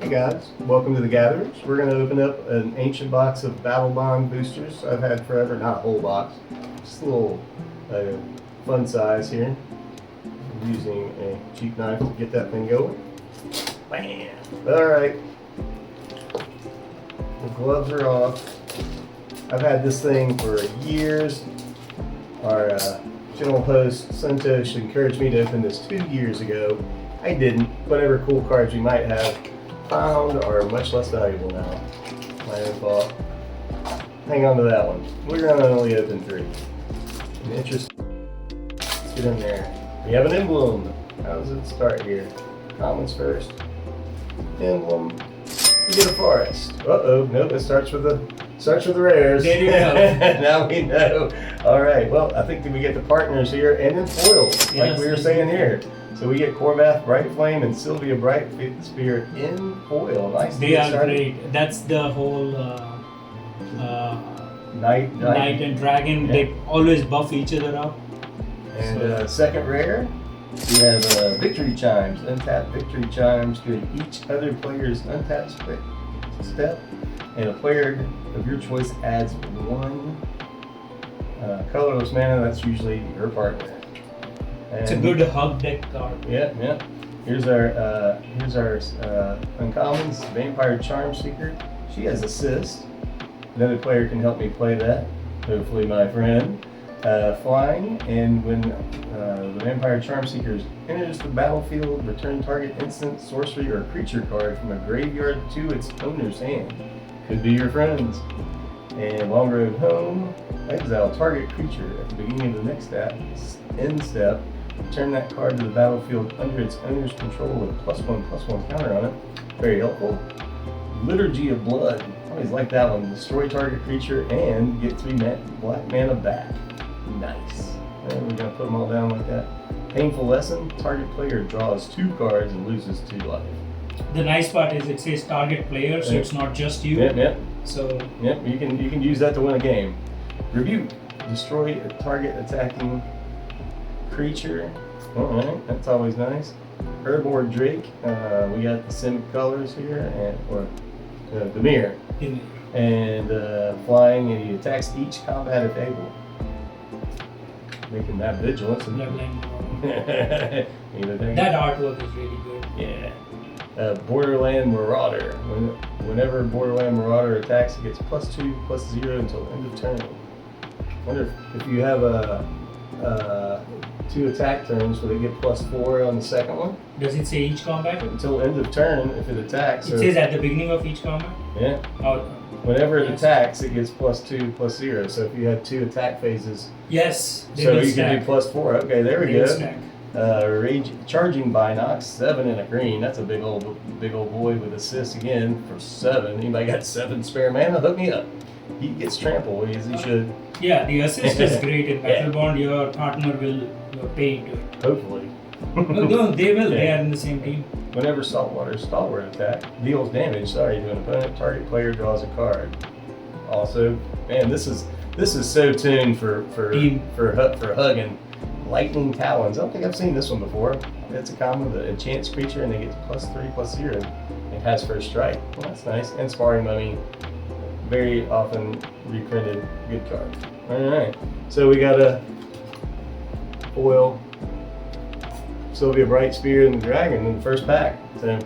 guys, welcome to the Gatherers. We're going to open up an ancient box of Battlebond boosters I've had forever. Not a whole box, just a little fun size here. I'm using a cheap knife to get that thing going. Bam! Alright, the gloves are off. I've had this thing for years. Our general host, Santosh, encouraged me to open this 2 years ago. I didn't. Whatever cool cards we might have found are much less valuable now. My own fault. Hang on to that one. We're going to only open 3. In interest, let's get in there. We have an emblem. How does it start here? Commons first. Emblem. We get a forest. Uh-oh. Nope, it starts with the rares. There you go. Now we know. All right. Well, I think that we get the partners here and in foil, like we were saying here. So we get Cormath Bright Flame and Sylvia Bright Spear in foil. Nice. They are great. That's the whole Knight and Dragon. Yeah. They always buff each other up. And second rare, we have Victory Chimes. Untapped Victory Chimes during each other player's untapped step. And a player of your choice adds 1 colorless mana. That's usually your partner. And it's a good hug deck card. Yeah. Here's our uncommons. Vampire Charm Seeker. She has assist. Another player can help me play that. Hopefully, my friend. Flying, and when the Vampire Charm Seeker enters the battlefield, return target instant, sorcery, or creature card from a graveyard to its owner's hand. Could be your friends. And Long Road Home. Exile target creature at the beginning of the next end step. Return that card to the battlefield under its owner's control with a +1/+1 counter on it. Very helpful. Liturgy of Blood. Always like that one. Destroy target creature and get 3 black mana back. Nice. And we're going to put them all down like that. Painful Lesson. Target player draws 2 cards and loses 2 life. The nice part is it says target player, so it's not just you. Yep. So yep, you can use that to win a game. Rebuke. Destroy a target attacking creature. Alright, that's always nice. Herbor Drake. We got the Simic colors here, and the mirror. And flying, and he attacks each combat if able. Making that vigilance. that artwork is really good. Yeah. Borderland Marauder. Whenever Borderland Marauder attacks, it gets +2/+0 until end of turn. Wonder if you have 2 attack turns, will they get /4 on the second one? Does it say each combat? Until end of turn, if it attacks. It says at the beginning of each combat? Yeah. Whenever it attacks, it gets +2/+0. So if you had 2 attack phases. Yes. So you can do +4. Okay, there we go. Charging Binox, 7 and a green. That's a big old boy with assist again for 7. Anybody got 7 spare mana? Hook me up. He gets trampled as he should. Yeah, the assist is great in Battlebond. Your partner will pay to it. Hopefully. No, they will. They are in the same team. Whenever Stalwart attack deals damage, to an opponent, target player draws a card. Also, man, this is so tuned for hugging. Lightning Talons. I don't think I've seen this one before. It's a common that enchants creature and they get +3/+0. It has first strike. Well, that's nice. And Sparring Mummy. Very often reprinted good card. Alright. So we got a foil Sylvia Bright Spear and the Dragon in the first pack. So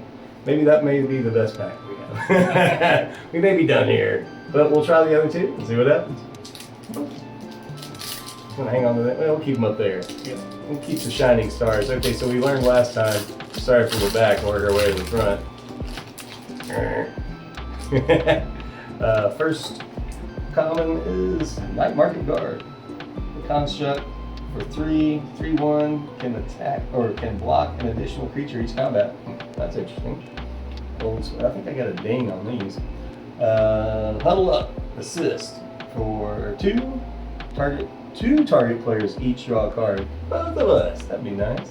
maybe that may be the best pack we have. We may be done here. But we'll try the other 2 and see what happens. I'm gonna hang on to that. Well, we'll keep them up there. Yeah. We'll keep the shining stars. Okay, so we learned last time. Start from the back and work our way to the front. First common is Night Market Guard. The construct for 3/3/1 can attack or can block an additional creature each combat. That's interesting. I think I got a ding on these. Huddle Up. Assist for 2. Two target players each draw a card. Both of us. That'd be nice.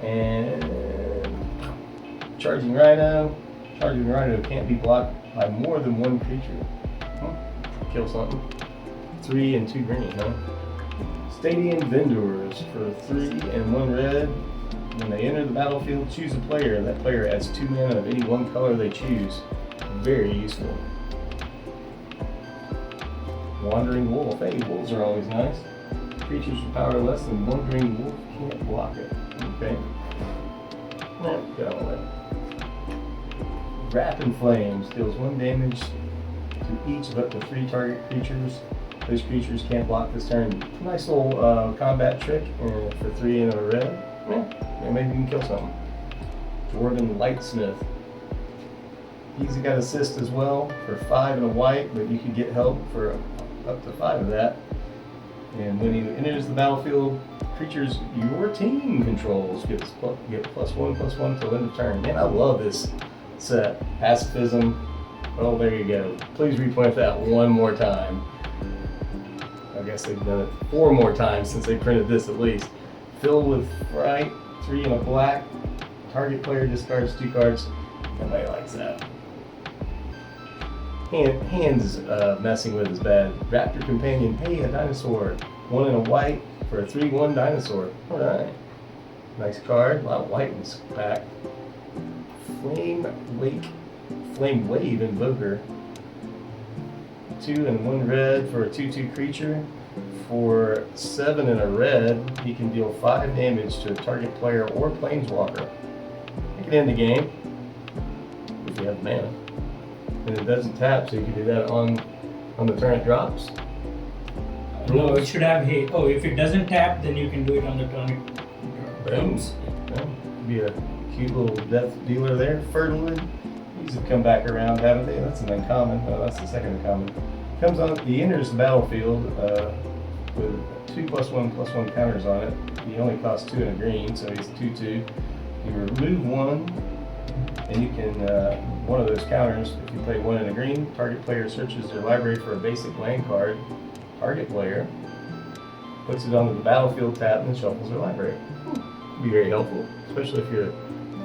And Charging Rhino. Charging Rhino can't be blocked by more than 1 creature. Kill something. 3 and 2 green, huh? Stadium Vendors for 3 and 1 red. When they enter the battlefield, choose a player. That player adds 2 mana of any one color they choose. Very useful. Wandering Wolf. Hey, wolves are always nice. Creatures with power less than 1 green wolf can't block it. Okay. Get on with it. Wrap in Flames deals 1 damage to each of up to 3 target creatures. Those creatures can't block this turn. Nice little combat trick for 3 and a red. Yeah, maybe you can kill something. Dwarven Lightsmith. He's got assist as well for 5 and a white, but you can get help for up to 5 of that. And when he enters the battlefield, creatures your team controls get +1/+1 till end of turn. Man, I love this set. Pacifism. Oh, there you go. Please reprint that one more time. I guess they've done it 4 more times since they printed this at least. Fill with fright, 3 and a black. Target player discards 2 cards. Nobody likes that. Hands messing with is bad. Raptor Companion, hey, a dinosaur. 1 and a white for a 3/1 dinosaur. Alright. Nice card. A lot of white in this pack. Flame Wave Invoker. 2 and 1 red for a 2/2 creature. For 7 and a red, he can deal 5 damage to a target player or planeswalker. You can end the game if you have mana. And it doesn't tap, so you can do that on the turn it drops. No, it should have haste. Oh, if it doesn't tap, then you can do it on the turn it drops. Be a cute little death dealer there. Fertilid. These have come back around, haven't they? That's an uncommon. Oh, that's the second uncommon. Comes on. He enters the battlefield with 2 +1/+1 counters on it. He only costs 2 and a green, so he's 2/2. You remove 1, and you can one of those counters. If you play 1 and a green, target player searches their library for a basic land card. Target player puts it onto the battlefield tab and shuffles their library. Be very helpful, especially if your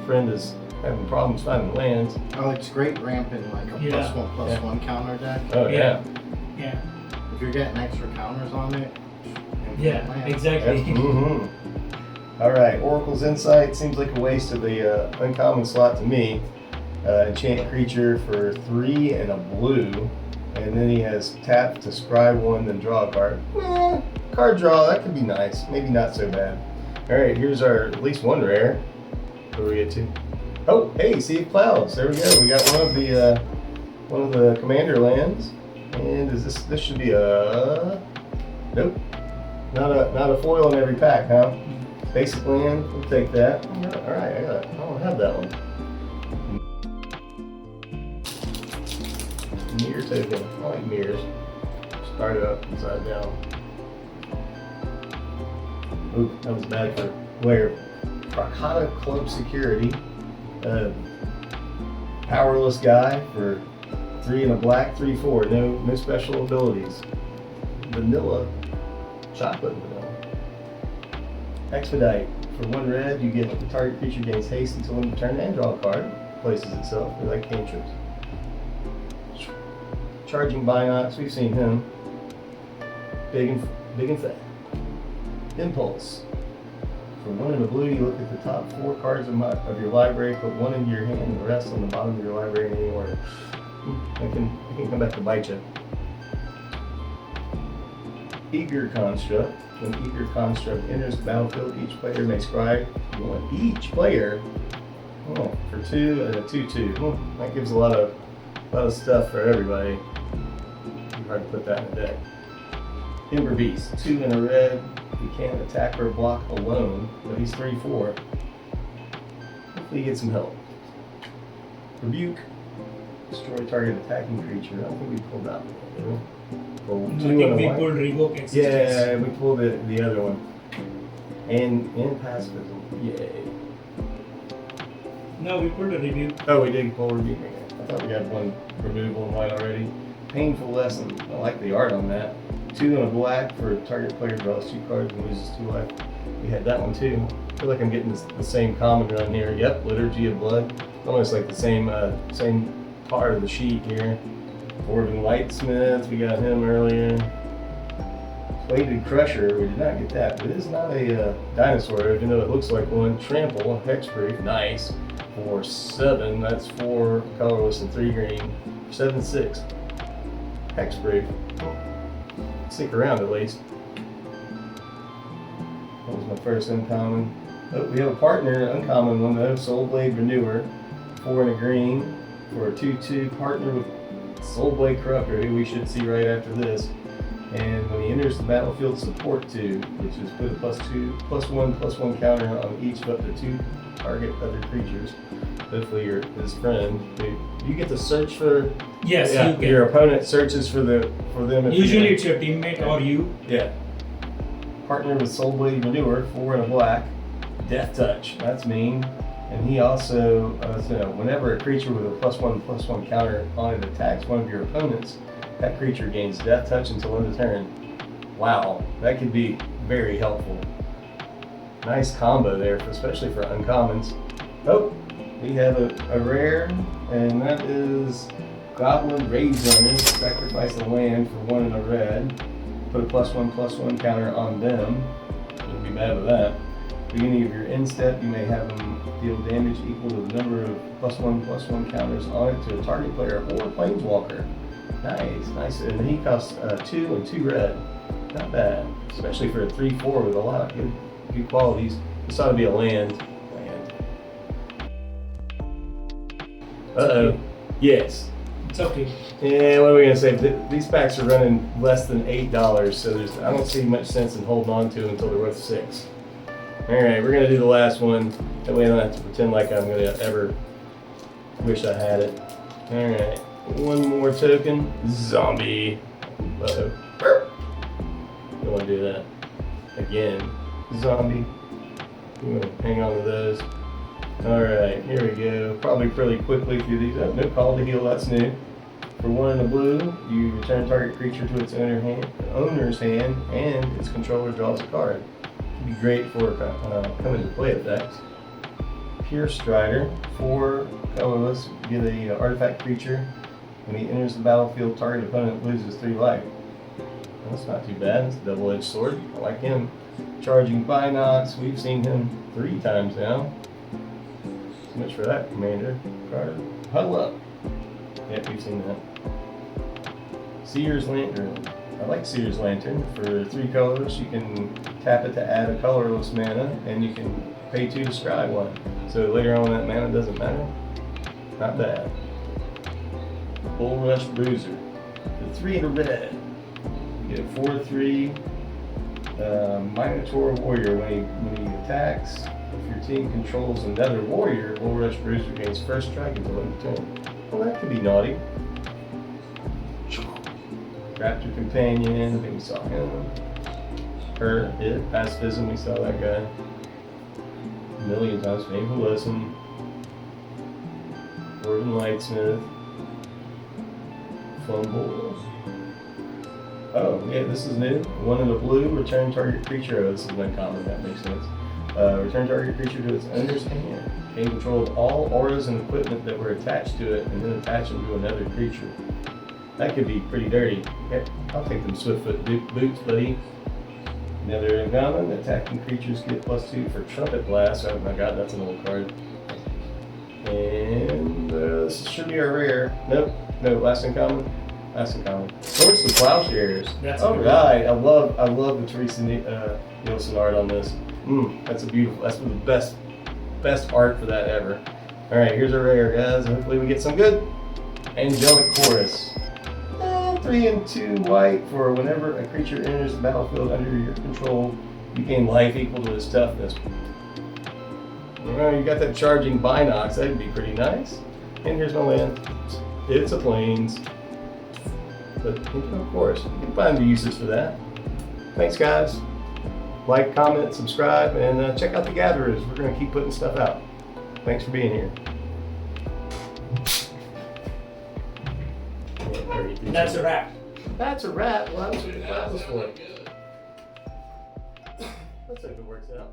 friend is having problems finding lands. Oh, it's great ramping like a +1/+1 counter deck. Oh yeah. Yeah. If you're getting extra counters on it. Yeah, exactly. Mm-hmm. All right, Oracle's Insight seems like a waste of the uncommon slot to me. Enchant creature for 3 and a blue, and then he has tap to scry 1, then draw a card. Card draw, that could be nice. Maybe not so bad. All right, here's our at least 1 rare. What do we get to? Oh, hey, Sea of Clouds. There we go. We got one of the commander lands, and this should be a nope, not a foil in every pack, huh? Basic land. We'll take that. All right, I don't have that one. Mirror token. I like mirrors. Start it up upside down. Ooh, that was bad for player. Arcana Club Security. Powerless guy for 3 and a black, 3/4. No special abilities. Vanilla. Chocolate vanilla. Expedite. For 1 red, you get the target creature gains haste until end of turn and draw a card. Places itself. They like cantrips. Charging Binox, we've seen him. Big and fat. Impulse. For 1 and a blue, you look at the top 4 cards of your library, put 1 into your hand, and the rest on the bottom of your library in any order. It can come back to bite you. Eager Construct. When Eager Construct enters the battlefield, each player may scry. You want each player for 2 and a 2/2. That gives a lot of stuff for everybody. It's hard to put that in the deck. Ember Beast, 2 and a red. He can't attack or block alone, but he's 3/4. Hopefully he gets some help. Rebuke. Destroy target attacking creature. I don't think we pulled that one. Did we? Pulled I 2 think and a we white. pulled revoke existence. Yeah, we pulled the other one. And pacifism. Yay. No, we pulled a rebuke. Oh, we did pull rebuke. I thought we had 1 removal in white already. Painful Lesson. I like the art on that. 2 and a black for target player draws 2 cards and loses 2 life. We had that one too. I feel like I'm getting the same common run here. Yep, Liturgy of Blood. Almost like the same part of the sheet here. Dwarven Lightsmith, we got him earlier. Bladed Crusher, we did not get that, but it is not a dinosaur, even though it looks like one. Trample, Hexproof, nice. For 7, that's 4 colorless and 3 green. 7/6. Hexproof. Stick around at least. That was my first uncommon. Oh, we have a partner, uncommon one though, Soul Blade Renewer. 4 and a green for a 2/2 partner with Soul Blade Corruptor, who we should see right after this. And when he enters the battlefield, support 2, which is put a +1/+1 counter on each of up to 2 target other creatures. Hopefully you're his friend. Do you get to search for? Yes, Yeah, you can. your opponent searches for them. If Usually you, it's your teammate or you. yeah. Partner with Soul Blade Renewer, 4 and a black. Death Touch. That's mean. And he also, whenever a creature with a +1/+1 counter on it attacks one of your opponents, that creature gains Death Touch until end of turn. Wow, that could be very helpful. Nice combo there, especially for uncommons. Oh, we have a rare, and that is Goblin Rage Runners. Sacrifice a land for 1 and a red. Put a +1/+1 counter on them. Wouldn't be bad with that. Beginning of your end step, you may have them deal damage equal to the number of +1/+1 counters on it to a target player or planeswalker. Nice. And he costs 2 and 2 red. Not bad, especially for a 3/4 with a lot of good qualities. This ought to be a land. Uh-oh. Yes. It's okay. Yeah, what are we gonna say? These packs are running less than $8, so I don't see much sense in holding on to them until they're worth 6. All right, we're gonna do the last one. That way I don't have to pretend like I'm gonna ever wish I had it. All right, one more token. Zombie. Uh-oh. Don't wanna do that. Again. Zombie. You wanna hang on to those. All right, here we go. Probably fairly quickly through these. Oh, no call to heal, that's new. For 1 in the blue, you return target creature to its owner's hand, and its controller draws a card. Could be great for coming to play effects. Pure Strider, 4 colorless, get a artifact creature. When he enters the battlefield, target opponent loses 3 life. That's not too bad. It's a double-edged sword. I like him. Charging Binox, we've seen him 3 times now. So much for that, Commander. Carter, huddle up. Yep, we've seen that. Seer's Lantern. I like Seer's Lantern. For 3 colors, you can tap it to add a colorless mana, and you can pay 2 to scry 1. So later on, that mana doesn't matter. Not bad. Bull Rush Bruiser. For 3 in a red. You get a 4/3 Minotaur Warrior. When he attacks, if your team controls another warrior, Bull Rush Bruiser gains first strike until end of turn. Well, that could be naughty. Raptor Companion, I think we saw him. Pacifism, we saw that guy. A million times. Painful Listen. Gordon Lightsmith. Fumble. Oh, yeah, this is new. 1 in the blue, return target creature. Oh, this is uncommon, that makes sense. Return target creature to its owner's hand. Gain control of all auras and equipment that were attached to it, and then attach them to another creature. That could be pretty dirty. Okay, I'll take them Swiftfoot boots, buddy. Another uncommon. Attacking creatures get +2 for Trumpet Blast. Oh my god, that's an old card. And this should be our rare. Nope. No, last uncommon. Swords to Plowshares. That's All good. right. I love the Teresa Nielsen art on this. That's one of the best art for that ever. All right, here's our rare, guys. Hopefully we get some good. Angelic Chorus. 3 and 2 white for whenever a creature enters the battlefield under your control, you gain life equal to its toughness. Well, you got that charging Binox. That'd be pretty nice. And here's my land. It's a plains. But of course, you can find the uses for that. Thanks, guys. Like, comment, subscribe, and check out the Gatherers. We're going to keep putting stuff out. Thanks for being here. That's a wrap. That's a wrap. Well, that's what the class was for. Let's hope it works out.